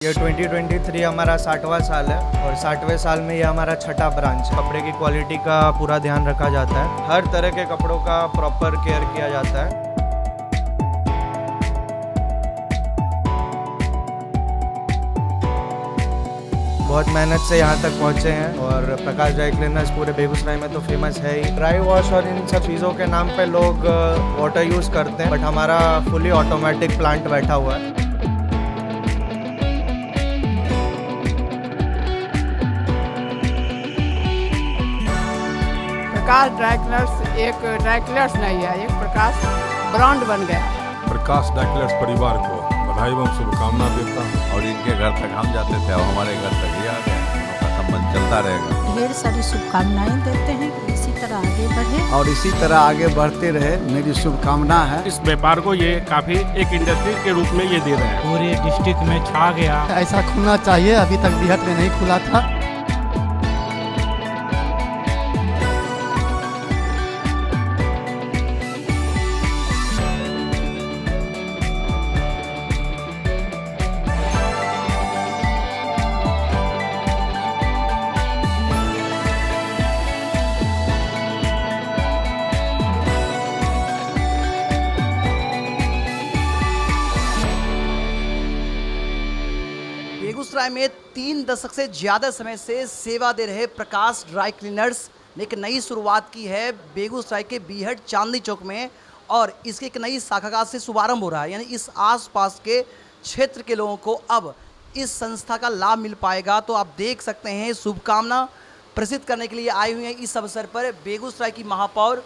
ये 2023 हमारा 60वां साल है और 60वें साल में ये हमारा छठा ब्रांच है। कपड़े की क्वालिटी का पूरा ध्यान रखा जाता है, हर तरह के कपड़ों का प्रॉपर केयर किया जाता है। बहुत मेहनत से यहाँ तक पहुँचे हैं और प्रकाश ड्राई क्लीनर्स पूरे बेगूसराय में तो फेमस है ही। ड्राई वॉश और इन सब चीज़ों के नाम पे लोग वाटर यूज़ करते हैं, बट हमारा फुली ऑटोमेटिक प्लांट बैठा हुआ है। प्रकाश ड्राई क्लीनर्स एक ड्राई क्लीनर्स नहीं है, एक प्रकाश ब्रांड बन गया। प्रकाश ड्राई क्लीनर्स परिवार को बधाई एवं शुभकामना देता हूँ। और इनके घर तक हम जाते थे और हमारे घर तक ये आ गए, उनका संबंध चलता रहेगा। ढेर सारी शुभकामनाएं देते हैं कि इसी तरह आगे बढ़े और इसी तरह आगे बढ़ते रहे, मेरी शुभकामना है। इस व्यापार को ये काफी एक इंडस्ट्री के रूप में ये दे रहे हैं। पूरे डिस्ट्रिक्ट में छा गया। ऐसा खुलना चाहिए, अभी तक बिहट में नहीं खुला था। बेगूसराय में 3 दशक से ज़्यादा समय से सेवा दे रहे प्रकाश ड्राई क्लीनर्स ने एक नई शुरुआत की है बेगूसराय के बीहट चांदनी चौक में, और इसकी एक नई शाखा का से शुभारंभ हो रहा है। यानी इस आसपास के क्षेत्र के लोगों को अब इस संस्था का लाभ मिल पाएगा। तो आप देख सकते हैं, शुभकामना प्रसिद्ध करने के लिए आई हुई हैं इस अवसर पर बेगूसराय की महापौर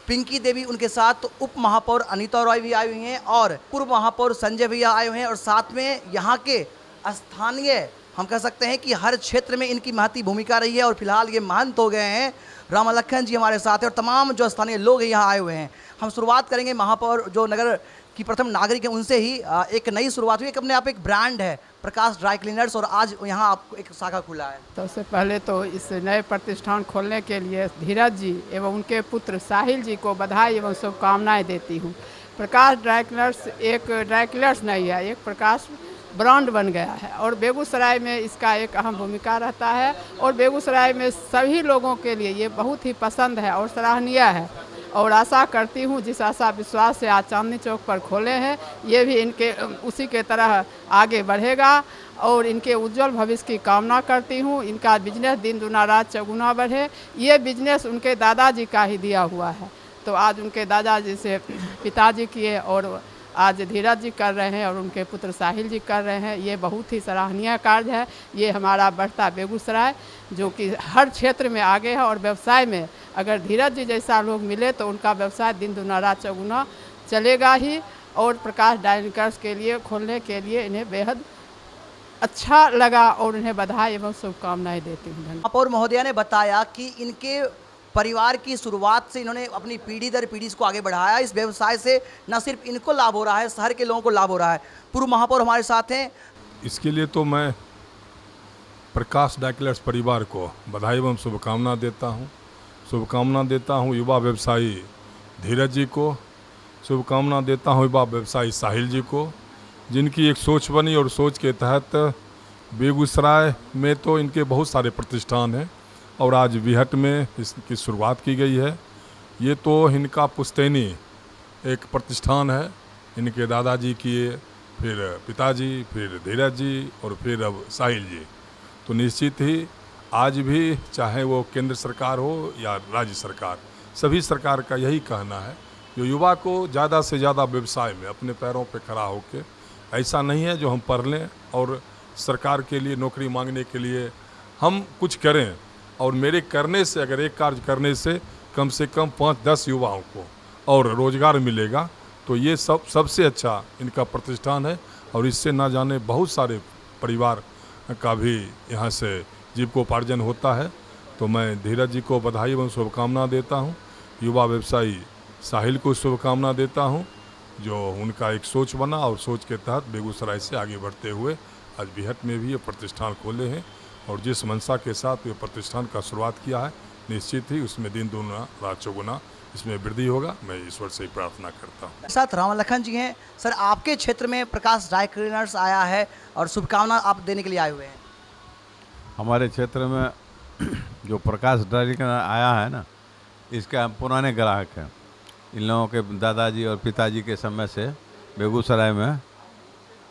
पिंकी देवी, उनके साथ तो उप महापौर अनीता रॉय भी आई हुई हैं और पूर्व महापौर संजय भैया आए हुए हैं, और साथ में यहाँ के स्थानीय हम कह सकते हैं कि हर क्षेत्र में इनकी महती भूमिका रही है। और फिलहाल ये महंत हो गए हैं, रामलखन जी हमारे साथ हैं और तमाम जो स्थानीय लोग यहाँ आए हुए हैं। हम शुरुआत करेंगे महापौर जो नगर की प्रथम नागरिक है उनसे ही। एक नई शुरुआत हुई, एक अपने आप एक ब्रांड है प्रकाश ड्राई क्लीनर्स, और आज यहाँ आपको एक शाखा खुला है। सबसे पहले तो इस नए प्रतिष्ठान खोलने के लिए धीरज जी एवं उनके पुत्र साहिल जी को बधाई एवं शुभकामनाएं देती हूँ। प्रकाश ड्राई क्लीनर्स एक ड्राई क्लीनर्स नहीं है, एक प्रकाश ब्रांड बन गया है और बेगूसराय में इसका एक अहम भूमिका रहता है। और बेगूसराय में सभी लोगों के लिए ये बहुत ही पसंद है और सराहनीय है। और आशा करती हूँ जिस आशा विश्वास से आज चांदनी चौक पर खोले हैं, ये भी इनके उसी के तरह आगे बढ़ेगा और इनके उज्जवल भविष्य की कामना करती हूँ। इनका बिजनेस दिन दुना रात चौगुना बढ़े। ये बिजनेस उनके दादाजी का ही दिया हुआ है, तो आज उनके दादाजी से पिताजी किए और आज धीरज जी कर रहे हैं और उनके पुत्र साहिल जी कर रहे हैं। ये बहुत ही सराहनीय कार्य है। ये हमारा बढ़ता बेगूसराय जो कि हर क्षेत्र में आगे है, और व्यवसाय में अगर धीरज जी जैसा लोग मिले तो उनका व्यवसाय दिन दुना रात चौगुना चलेगा ही। और प्रकाश ड्राई क्लीनर्स के लिए खोलने के लिए इन्हें बेहद अच्छा लगा और उन्हें बधाई एवं शुभकामनाएं देती हूँ। महापौर महोदया ने बताया कि इनके परिवार की शुरुआत से इन्होंने अपनी पीढ़ी दर पीढ़ी इसको आगे बढ़ाया। इस व्यवसाय से न सिर्फ इनको लाभ हो रहा है, शहर के लोगों को लाभ हो रहा है। पूर्व महापौर हमारे साथ हैं। इसके लिए तो मैं प्रकाश ड्राई क्लीनर्स परिवार को बधाई एवं शुभकामना देता हूँ। शुभकामना देता हूँ युवा व्यवसायी धीरज जी को, शुभकामना देता हूँ युवा व्यवसायी साहिल जी को, जिनकी एक सोच बनी और सोच के तहत बेगूसराय में तो इनके बहुत सारे प्रतिष्ठान हैं और आज बीहट में इसकी शुरुआत की गई है। ये तो इनका पुश्तैनी एक प्रतिष्ठान है, इनके दादाजी किए, फिर पिताजी, फिर धीरज जी और फिर अब साहिल जी। तो निश्चित ही आज भी चाहे वो केंद्र सरकार हो या राज्य सरकार, सभी सरकार का यही कहना है जो युवा को ज़्यादा से ज़्यादा व्यवसाय में अपने पैरों पे खड़ा होकर, ऐसा नहीं है जो हम पढ़ लें और सरकार के लिए नौकरी मांगने के लिए हम कुछ करें, और मेरे करने से अगर एक कार्य करने से कम 5-10 युवाओं को और रोज़गार मिलेगा तो ये सबसे अच्छा इनका प्रतिष्ठान है। और इससे ना जाने बहुत सारे परिवार का भी यहाँ से जीविकोपार्जन होता है। तो मैं धीरज जी को बधाई एवं शुभकामना देता हूँ। युवा व्यवसायी साहिल को शुभकामना देता हूँ जो उनका एक सोच बना और सोच के तहत बेगूसराय से आगे बढ़ते हुए आज बीहट में भी ये प्रतिष्ठान खोले हैं। और जिस मंशा के साथ ये प्रतिष्ठान का शुरुआत किया है, निश्चित ही उसमें दिन दुना रात चौगुना इसमें वृद्धि होगा, मैं ईश्वर से ही प्रार्थना करता हूँ। मेरे साथ राम लखन जी हैं। सर, आपके क्षेत्र में प्रकाश ड्राई क्लीनर्स आया है और शुभकामना आप देने के लिए आए हुए हैं। हमारे क्षेत्र में जो प्रकाश ड्राई क्लीनर आया है ना, इसके हम पुराने ग्राहक हैं। इन लोगों के दादाजी और पिताजी के समय से बेगूसराय में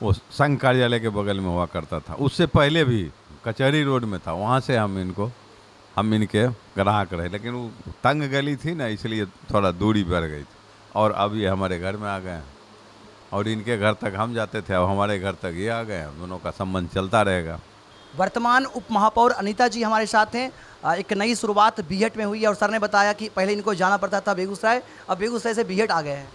वो संघ कार्यालय के बगल में हुआ करता था। उससे पहले भी कचहरी रोड में था, वहाँ से हम इनके ग्राहक रहे, लेकिन वो तंग गली थी ना, इसलिए थोड़ा दूरी बढ़ गई थी। और अब ये हमारे घर में आ गए हैं और इनके घर तक हम जाते थे, अब हमारे घर तक ये आ गए हैं। दोनों का संबंध चलता रहेगा। वर्तमान उप महापौर अनीता जी हमारे साथ हैं। एक नई शुरुआत बीहट में हुई है और सर ने बताया कि पहले इनको जाना पड़ता था बेगूसराय, अब बेगूसराय से बीहट आ गए हैं।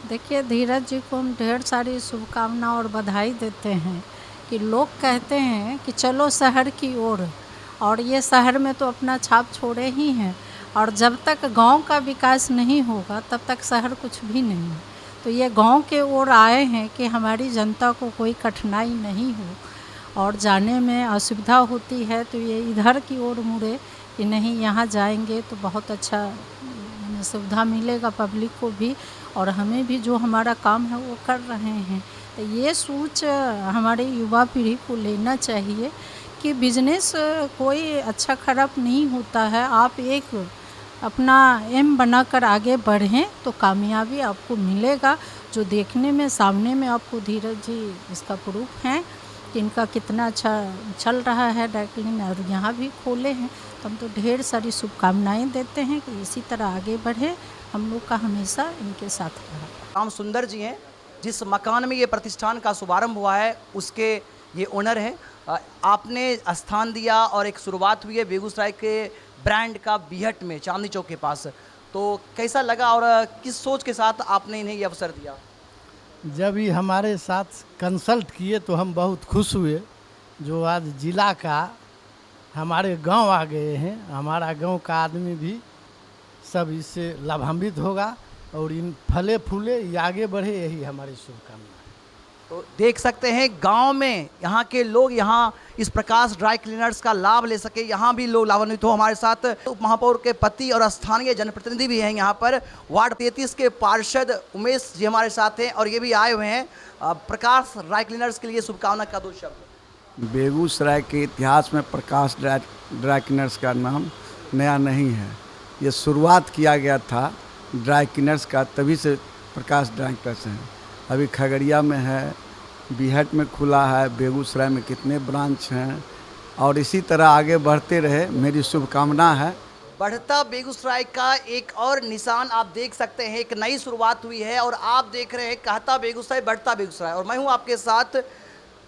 देखिए, धीरज जी को हम ढेर सारी शुभकामना और बधाई देते हैं कि लोग कहते हैं कि चलो शहर की ओर, और ये शहर में तो अपना छाप छोड़े ही हैं, और जब तक गांव का विकास नहीं होगा तब तक शहर कुछ भी नहीं है। तो ये गांव के ओर आए हैं कि हमारी जनता को कोई कठिनाई नहीं हो और जाने में असुविधा होती है तो ये इधर की ओर मुड़े कि नहीं, यहाँ जाएंगे तो बहुत अच्छा सुविधा मिलेगा पब्लिक को भी, और हमें भी जो हमारा काम है वो कर रहे हैं। तो ये सोच हमारे युवा पीढ़ी को लेना चाहिए कि बिजनेस कोई अच्छा खराब नहीं होता है। आप एक अपना एम बनाकर आगे बढ़ें तो कामयाबी आपको मिलेगा। जो देखने में सामने में आपको धीरज जी इसका प्रूफ हैं कि इनका कितना अच्छा चल रहा है ड्राई क्लीनर, और यहाँ भी खोले हैं। तो हम तो ढेर सारी शुभकामनाएं देते हैं कि इसी तरह आगे बढ़े, हम लोग का हमेशा इनके साथ रहा। राम सुंदर जी हैं, जिस मकान में ये प्रतिष्ठान का शुभारंभ हुआ है उसके ये ओनर हैं। आपने स्थान दिया और एक शुरुआत हुई है बेगूसराय के ब्रांड का बीहट में, चांदनी चौक के पास। तो कैसा लगा और किस सोच के साथ आपने इन्हें ये अवसर दिया? जब ये हमारे साथ कंसल्ट किए तो हम बहुत खुश हुए, जो आज जिला का हमारे गांव आ गए हैं। हमारा गांव का आदमी भी सब इससे लाभान्वित होगा और इन फले फूले ये आगे बढ़े, यही हमारी शुभकामना है। तो देख सकते हैं गांव में यहाँ के लोग यहाँ इस प्रकाश ड्राई क्लीनर्स का लाभ ले सके, यहाँ भी लोग लाभान्वित हो। हमारे साथ उप महापौर के पति और स्थानीय जनप्रतिनिधि भी हैं यहाँ पर। वार्ड 33 के पार्षद उमेश जी हमारे साथ हैं और ये भी आए हुए हैं। प्रकाश ड्राई क्लीनर्स के लिए शुभकामना का 2 शब्द। बेगूसराय के इतिहास में प्रकाश ड्राई क्लीनर्स का नाम नया नहीं है। ये शुरुआत किया गया था ड्राई क्लीनर्स का, तभी से प्रकाश ड्राई क्लीनर्स हैं। अभी खगड़िया में है, बीहट में खुला है, बेगूसराय में कितने ब्रांच हैं, और इसी तरह आगे बढ़ते रहे, मेरी शुभकामना है। बढ़ता बेगूसराय का एक और निशान आप देख सकते हैं। एक नई शुरुआत हुई है और आप देख रहे हैं कहता बेगूसराय बढ़ता बेगूसराय, और मैं हूं आपके साथ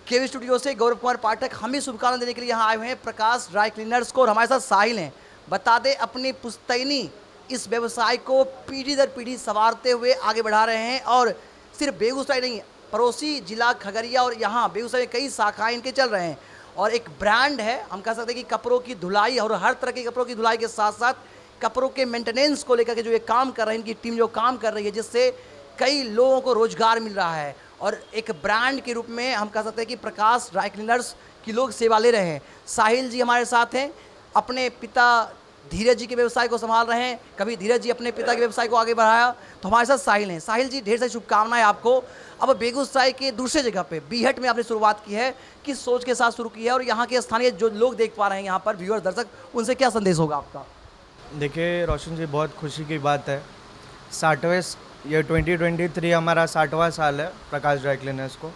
केवी स्टूडियो से गौरव कुमार पाठक। हम भी शुभकामना देने के लिए यहाँ आए हुए हैं प्रकाश ड्राई क्लीनर्स को, और हमारे साथ साहिल हैं। बता दें, अपनी पुश्तैनी इस व्यवसाय को पीढ़ी दर पीढ़ी संवारते हुए आगे बढ़ा रहे हैं, और सिर्फ बेगूसराय नहीं, पड़ोसी जिला खगड़िया और यहाँ बेगूसराय में कई शाखाएं इनके चल रहे हैं। और एक ब्रांड है, हम कह सकते हैं कि कपड़ों की धुलाई, और हर तरह के कपड़ों की धुलाई के साथ साथ कपड़ों के मेंटेनेंस को लेकर के जो ये काम कर रहे हैं, इनकी टीम जो काम कर रही है, जिससे कई लोगों को रोजगार मिल रहा है। और एक ब्रांड के रूप में हम कह सकते हैं कि प्रकाश ड्राई क्लीनर्स की लोग सेवा ले रहे हैं। साहिल जी हमारे साथ हैं, अपने पिता धीरज जी के व्यवसाय को संभाल रहे हैं। कभी धीरज जी अपने पिता के व्यवसाय को आगे बढ़ाया, तो हमारे साथ साहिल हैं। साहिल जी, ढेर सारी शुभकामनाएं आपको। अब बेगूसराय के दूसरे जगह पे बीहट में आपने शुरुआत की है, किस सोच के साथ शुरू की है, और यहाँ के स्थानीय जो लोग देख पा रहे हैं यहाँ पर व्यूअर दर्शक, उनसे क्या संदेश होगा आपका? देखिए रोशन जी, बहुत खुशी की बात है। 60वें, ये 2023 हमारा 60वां साल है प्रकाश ड्राई क्लीनर्स को,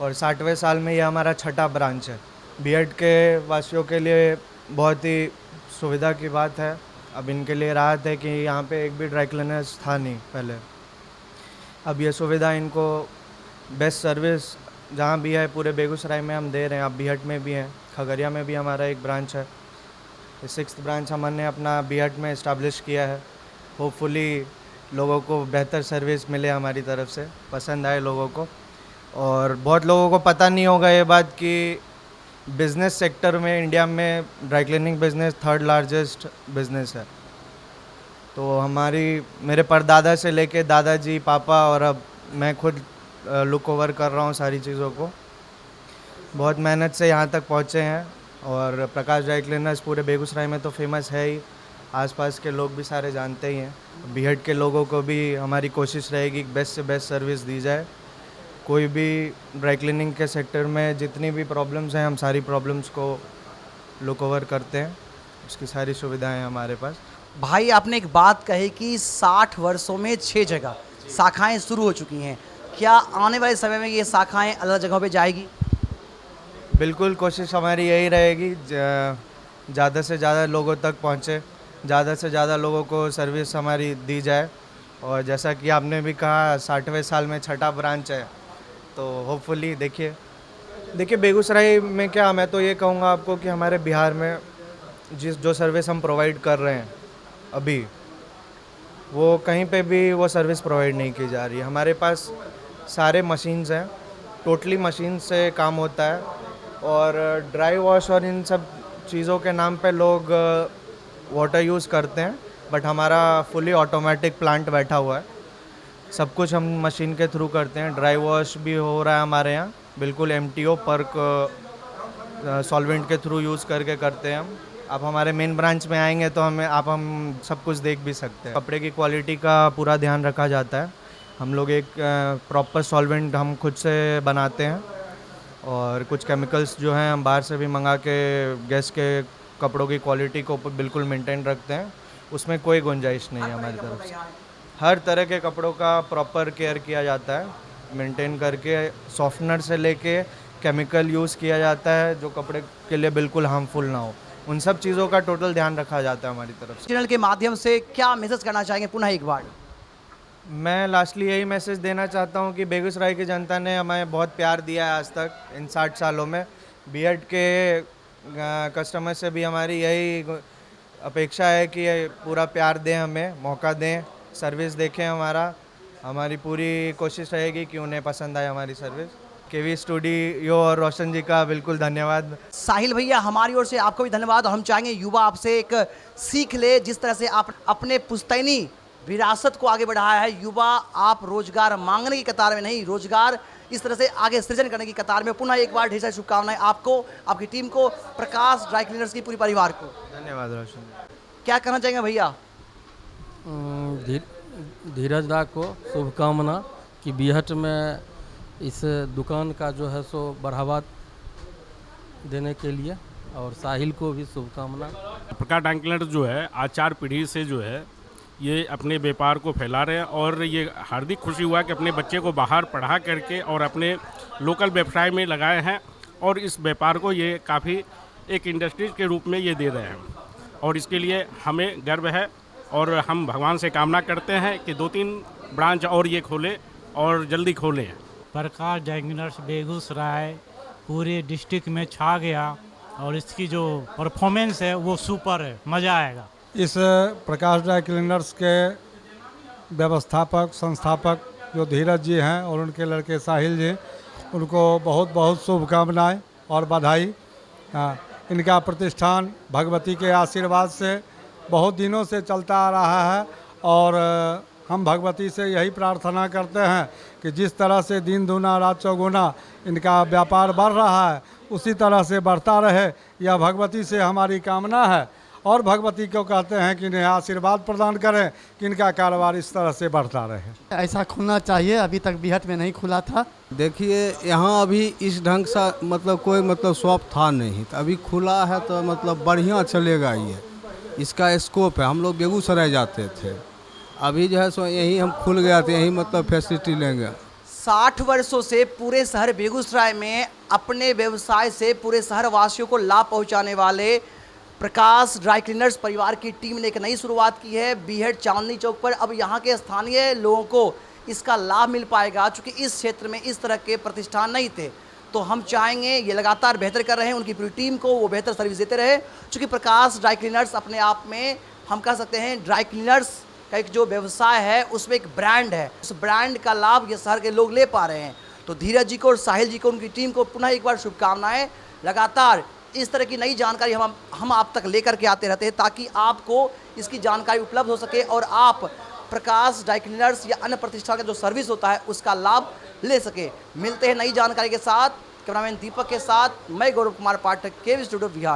और 60वें साल में ये हमारा 6ठा ब्रांच है। बीहट के वासियों के लिए बहुत ही सुविधा की बात है। अब इनके लिए राहत है कि यहाँ पे एक भी ड्राई क्लीनर्स था नहीं पहले। अब ये सुविधा इनको, बेस्ट सर्विस जहाँ भी है पूरे बेगूसराय में हम दे रहे हैं। अब बीहट में भी हैं, खगड़िया में भी हमारा एक ब्रांच है। 6th ब्रांच हमने अपना बीहट में इस्टेब्लिश किया है। होपफुली लोगों को बेहतर सर्विस मिले हमारी तरफ से, पसंद आए लोगों को। और बहुत लोगों को पता नहीं होगा ये बात कि बिज़नेस सेक्टर में इंडिया में dry cleaning business 3rd largest business है। तो मेरे परदादा से लेके दादाजी, पापा और अब मैं खुद लुक ओवर कर रहा हूँ सारी चीज़ों को। बहुत मेहनत से यहाँ तक पहुँचे हैं, और प्रकाश ड्राई क्लीनर्स पूरे बेगूसराय में तो फेमस है ही। आसपास के लोग भी सारे जानते ही हैं। बीहट के लोगों को भी हमारी कोशिश रहेगी कि बेस्ट से बेस्ट सर्विस दी जाए। कोई भी ड्राई क्लीनिंग के सेक्टर में जितनी भी प्रॉब्लम्स हैं, हम सारी प्रॉब्लम्स को लुक ओवर करते हैं। उसकी सारी सुविधाएं हैं हमारे पास। भाई आपने एक बात कही कि 60 वर्षों में 6 जगह शाखाएं शुरू हो चुकी हैं। क्या आने वाले समय में ये शाखाएं अलग जगहों पे जाएगी? बिल्कुल, कोशिश हमारी यही रहेगी ज़्यादा से ज़्यादा लोगों तक पहुँचे, ज़्यादा से ज़्यादा लोगों को सर्विस हमारी दी जाए। और जैसा कि आपने भी कहा 60वें साल में 6ठा ब्रांच है, तो होपफुली देखिए बेगूसराय में क्या, मैं तो ये कहूँगा आपको कि हमारे बिहार में जो सर्विस हम प्रोवाइड कर रहे हैं अभी, वो कहीं पे भी वो सर्विस प्रोवाइड नहीं की जा रही है। हमारे पास सारे मशीन्स हैं, टोटली मशीन से काम होता है। और ड्राई वॉश और इन सब चीज़ों के नाम पे लोग वाटर यूज़ करते हैं, बट हमारा फुली ऑटोमेटिक प्लांट बैठा हुआ है। सब कुछ हम मशीन के थ्रू करते हैं। ड्राई वॉश भी हो रहा है हमारे यहाँ, बिल्कुल MTO पर्क सॉल्वेंट के थ्रू यूज़ करके करते हैं हम। आप हमारे मेन ब्रांच में आएंगे तो हम सब कुछ देख भी सकते हैं। कपड़े की क्वालिटी का पूरा ध्यान रखा जाता है। हम लोग एक प्रॉपर सॉल्वेंट हम खुद से बनाते हैं, और कुछ केमिकल्स जो हैं हम बाहर से भी मंगा के गेस्ट के कपड़ों की क्वालिटी को बिल्कुल मेंटेन रखते हैं। उसमें कोई गुंजाइश नहीं है हमारी तरफ से। हर तरह के कपड़ों का प्रॉपर केयर किया जाता है, मेंटेन करके। सॉफ्टनर से लेके केमिकल यूज़ किया जाता है जो कपड़े के लिए बिल्कुल हार्मफुल ना हो। उन सब चीज़ों का टोटल ध्यान रखा जाता है हमारी तरफ से। चैनल के माध्यम से क्या मैसेज करना चाहेंगे पुनः एक बार? मैं लास्टली यही मैसेज देना चाहता हूँ कि बेगूसराय की जनता ने हमें बहुत प्यार दिया है आज तक इन 60 सालों में। बीहट के कस्टमर से भी हमारी यही अपेक्षा है कि पूरा प्यार दें, हमें मौका दें, सर्विस देखें। हमारी पूरी कोशिश रहेगी कि उन्हें पसंद आए हमारी सर्विस। केवी स्टूडियो और रोशन जी का बिल्कुल धन्यवाद। साहिल भैया, हमारी ओर से आपको भी धन्यवाद। और हम चाहेंगे युवा आपसे एक सीख ले, जिस तरह से आप अपने पुश्तैनी विरासत को आगे बढ़ाया है। युवा आप रोजगार मांगने की कतार में नहीं, रोजगार इस तरह से आगे सृजन करने की कतार में। पुनः एक बार ढेर सारी शुभकामनाएं आपको, आपकी टीम को, प्रकाश ड्राई क्लीनर्स की पूरी परिवार को। धन्यवाद रोशन। क्या कहना चाहेंगे भैया? धीरज दा को शुभकामना कि बीहट में इस दुकान का जो है सो बढ़ावा देने के लिए, और साहिल को भी शुभकामना। प्रकाश ड्राई क्लीनर्स जो है आज 4 पीढ़ी से जो है ये अपने व्यापार को फैला रहे हैं, और ये हार्दिक खुशी हुआ कि अपने बच्चे को बाहर पढ़ा करके और अपने लोकल व्यवसाय में लगाए हैं, और इस व्यापार को ये काफ़ी एक इंडस्ट्रीज के रूप में ये दे रहे हैं, और इसके लिए हमें गर्व है। और हम भगवान से कामना करते हैं कि 2-3 ब्रांच और ये खोले और जल्दी खोलें। प्रकाश ड्राई क्लीनर्स बेगूसराय पूरे डिस्ट्रिक्ट में छा गया, और इसकी जो परफॉर्मेंस है वो सुपर है, मज़ा आएगा। इस प्रकाश ड्राई क्लीनर्स के व्यवस्थापक संस्थापक जो धीरज जी हैं और उनके लड़के साहिल जी, उनको बहुत बहुत शुभकामनाएं और बधाई। इनका प्रतिष्ठान भगवती के आशीर्वाद से बहुत दिनों से चलता आ रहा है, और हम भगवती से यही प्रार्थना करते हैं कि जिस तरह से दिन दूना रात चौगुना इनका व्यापार बढ़ रहा है, उसी तरह से बढ़ता रहे, यह भगवती से हमारी कामना है। और भगवती को कहते हैं कि इन्हें आशीर्वाद प्रदान करें कि इनका कारोबार इस तरह से बढ़ता रहे। ऐसा खुलना चाहिए, अभी तक बीहट में नहीं खुला था। देखिए यहाँ अभी इस ढंग सा कोई शॉप था नहीं, तो अभी खुला है तो बढ़िया चलेगा। ये इसका स्कोप है। हम लोग बेगूसराय जाते थे, अभी जो है सो यहीं हम खुल गया थे, यहीं फैसिलिटी लेंगे। 60 वर्षों से पूरे शहर बेगूसराय में अपने व्यवसाय से पूरे शहर वासियों को लाभ पहुंचाने वाले प्रकाश ड्राई क्लीनर्स परिवार की टीम ने एक नई शुरुआत की है बीहट चांदनी चौक पर। अब यहाँ के स्थानीय लोगों को इसका लाभ मिल पाएगा, चूँकि इस क्षेत्र में इस तरह के प्रतिष्ठान नहीं थे। तो हम चाहेंगे ये लगातार बेहतर कर रहे हैं, उनकी पूरी टीम को वो बेहतर सर्विस देते रहे। चूँकि प्रकाश ड्राई क्लीनर्स अपने आप में हम कह सकते हैं ड्राई क्लीनर्स का एक जो व्यवसाय है उसमें एक ब्रांड है, उस ब्रांड का लाभ ये शहर के लोग ले पा रहे हैं। तो धीरज जी को और साहिल जी को, उनकी टीम को पुनः एक बार शुभकामनाएं। लगातार इस तरह की नई जानकारी हम आप तक लेकर के आते रहते हैं, ताकि आपको इसकी जानकारी उपलब्ध हो सके और आप प्रकाश ड्राई क्लीनर्स या अन्य प्रतिष्ठान का जो सर्विस होता है उसका लाभ ले सके। मिलते हैं नई जानकारी के साथ। कैमरामैन दीपक के साथ मैं गौरव कुमार पाठक, केवी स्टूडियो बिहार।